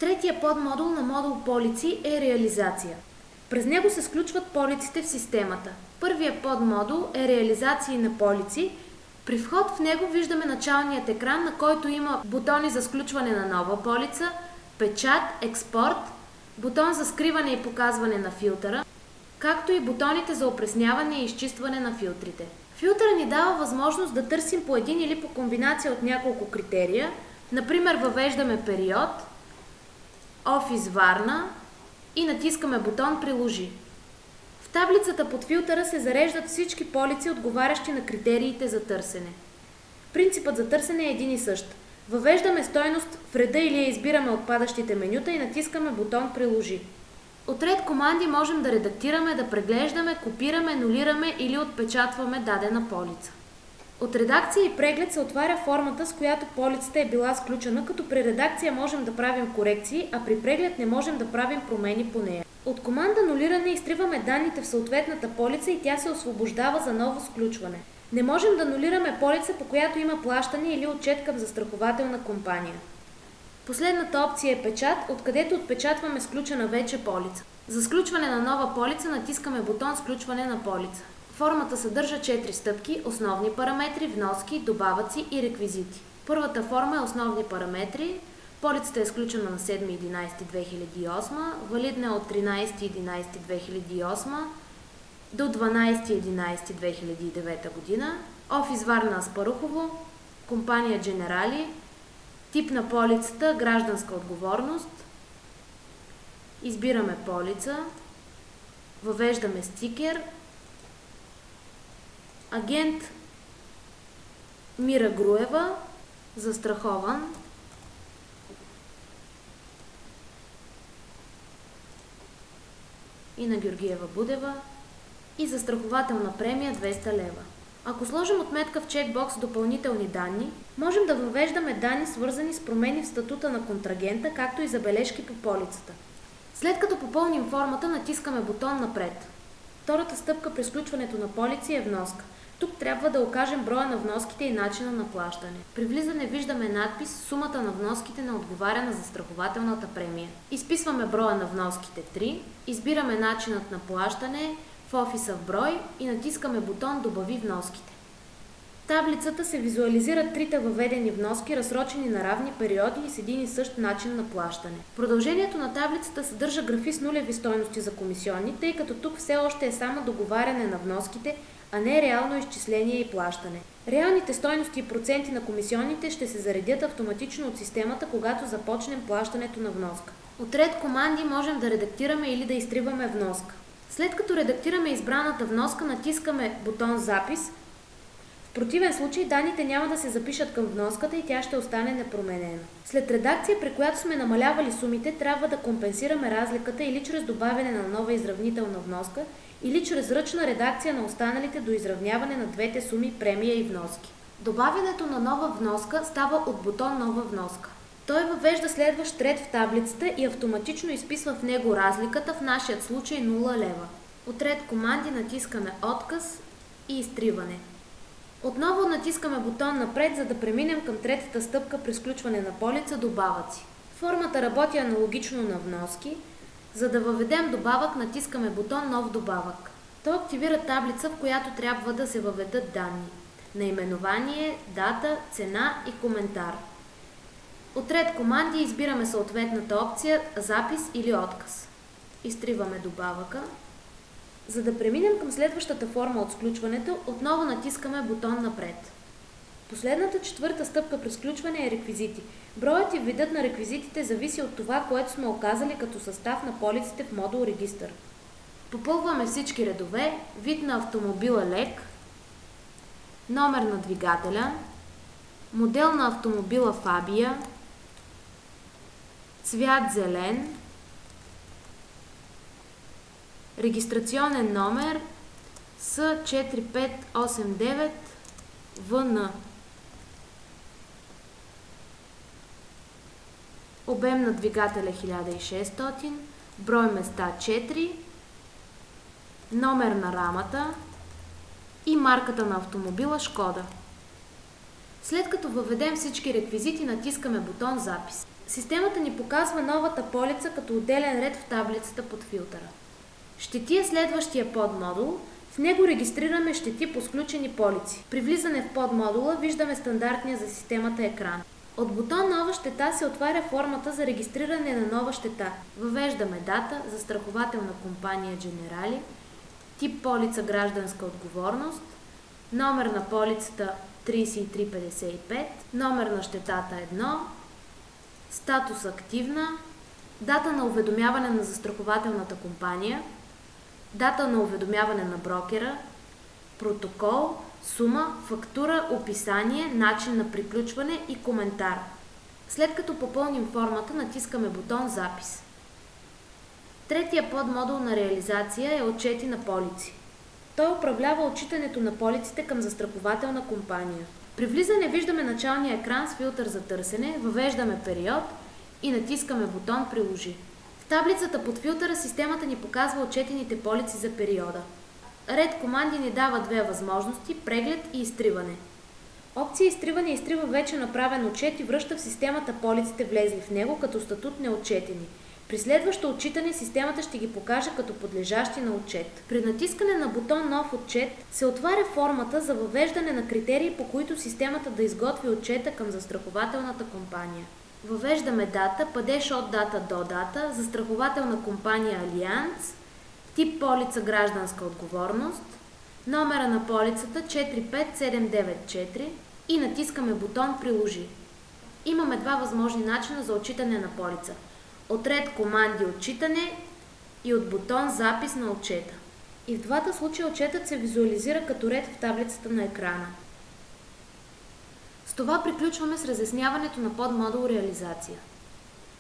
Третия подмодул на модул полици е реализация. През него се сключват полиците в системата. Първият подмодул е реализации на полици. При вход в него виждаме началният екран, на който има бутони за сключване на нова полица, печат, експорт, бутон за скриване и показване на филтъра, както и бутоните за опресняване и изчистване на филтрите. Филтъра ни дава възможност да търсим по един или по комбинация от няколко критерия. Например, въвеждаме период, офис Варна и натискаме бутон Приложи. В таблицата под филтъра се зареждат всички полици, отговарящи на критериите за търсене. Принципът за търсене е един и същ. Въвеждаме стойност в реда или я избираме от падащите менюта и натискаме бутон Приложи. От ред команди можем да редактираме, да преглеждаме, копираме, нулираме или отпечатваме дадена полица. От редакция и преглед се отваря формата, с която полицата е била сключена, като при редакция можем да правим корекции, а при преглед не можем да правим промени по нея. От команда нулиране изтриваме данните в съответната полица и тя се освобождава за ново сключване. Не можем да нулираме полица, по която има плащане или отчет към застрахователна компания. Последната опция е печат, откъдето отпечатваме сключена вече полица. За сключване на нова полица натискаме бутон Сключване на полица. Формата съдържа 4 стъпки: основни параметри, вноски, добавъци и реквизити. Първата форма е основни параметри. Полицата е сключена на 7.11.2008, валидна е от 13.11.2008 до 12.11.2009 година. Офис Варна Аспарухово, компания Дженерали, тип на полицата гражданска отговорност. Избираме полица, въвеждаме стикер, агент Мира Груева, застрахован, и на Георгиева Будева и застрахователна премия 200 лева. Ако сложим отметка в чекбокс допълнителни данни, можем да въвеждаме данни, свързани с промени в статута на контрагента, както и забележки по полицата. След като попълним формата, натискаме бутон Напред. Втората стъпка при сключването на полици е вноска. Тук трябва да окажем броя на вноските и начина на плащане. При влизане виждаме надпис "Сумата на вноските не отговаря на застрахователната премия". Изписваме броя на вноските 3, избираме начинът на плащане в офиса в брой и натискаме бутон "Добави вноските". В таблицата се визуализират трите въведени вноски, разсрочени на равни периоди и с един и същ начин на плащане. Продължението на таблицата съдържа графи с нулеви стойности за комисионни, тъй като тук все още е само договаряне на вноските, а не реално изчисление и плащане. Реалните стойности и проценти на комисионните ще се заредят автоматично от системата, когато започнем плащането на вноска. От ред команди можем да редактираме или да изтриваме вноска. След като редактираме избраната вноска, натискаме бутон Запис. В противен случай данните няма да се запишат към вноската и тя ще остане непроменена. След редакция, при която сме намалявали сумите, трябва да компенсираме разликата или чрез добавяне на нова изравнителна вноска, или чрез ръчна редакция на останалите до изравняване на двете суми премия и вноски. Добавянето на нова вноска става от бутон Нова вноска. Той въвежда следващ ред в таблицата и автоматично изписва в него разликата, в нашия случай 0 лева. От ред команди натискаме Отказ и Изтриване. Отново натискаме бутон Напред, за да преминем към третата стъпка при сключване на полица Добавъци. Формата работи аналогично на вноски. За да въведем добавък, натискаме бутон Нов добавък. Той активира таблица, в която трябва да се въведат данни: наименование, дата, цена и коментар. От ред команди избираме съответната опция Запис или Отказ. Изтриваме добавъка. За да преминем към следващата форма от сключването, отново натискаме бутон Напред. Последната четвърта стъпка при сключване е Реквизити. Броят и видът на реквизитите зависи от това, което сме оказали като състав на полиците в модул Регистър. Попълваме всички редове: вид на автомобила лек, номер на двигателя, модел на автомобила Фабия, цвят зелен, регистрационен номер С4589 ВН, обем на двигателя 1600, брой места 4, номер на рамата и марката на автомобила Шкода. След като въведем всички реквизити, натискаме бутон Запис. Системата ни показва новата полица като отделен ред в таблицата под филтъра. Щети е следващия подмодул. В него регистрираме щети по сключени полици. При влизане в подмодула виждаме стандартния за системата екран. От бутон Нова щета се отваря формата за регистриране на нова щета. Въвеждаме дата, застрахователна компания Generali, тип полица гражданска отговорност, номер на полицата 3355, номер на щетата 1, статус активна, дата на уведомяване на застрахователната компания, дата на уведомяване на брокера, протокол, сума, фактура, описание, начин на приключване и коментар. След като попълним формата, натискаме бутон Запис. Третия подмодул на реализация е Отчети на полици. Той управлява отчитането на полиците към застрахователна компания. При влизане виждаме началния екран с филтър за търсене, въвеждаме период и натискаме бутон Приложи. В таблицата под филтъра системата ни показва отчетените полици за периода. Ред команди ни дава две възможности – преглед и изтриване. Опция изтриване изтрива вече направен отчет и връща в системата полиците влезли в него като статут неотчетени. При следващо отчитане системата ще ги покаже като подлежащи на отчет. При натискане на бутон Нов отчет се отваря формата за въвеждане на критерии, по които системата да изготви отчета към застрахователната компания. Въвеждаме дата, падеж от дата до дата, застрахователна компания Алианс, тип полица гражданска отговорност, номера на полицата 45794 и натискаме бутон Приложи. Имаме два възможни начина за отчитане на полица. От ред команди отчитане и от бутон Запис на отчета. И в двата случая отчетът се визуализира като ред в таблицата на екрана. С това приключваме с разясняването на подмодул Реализация.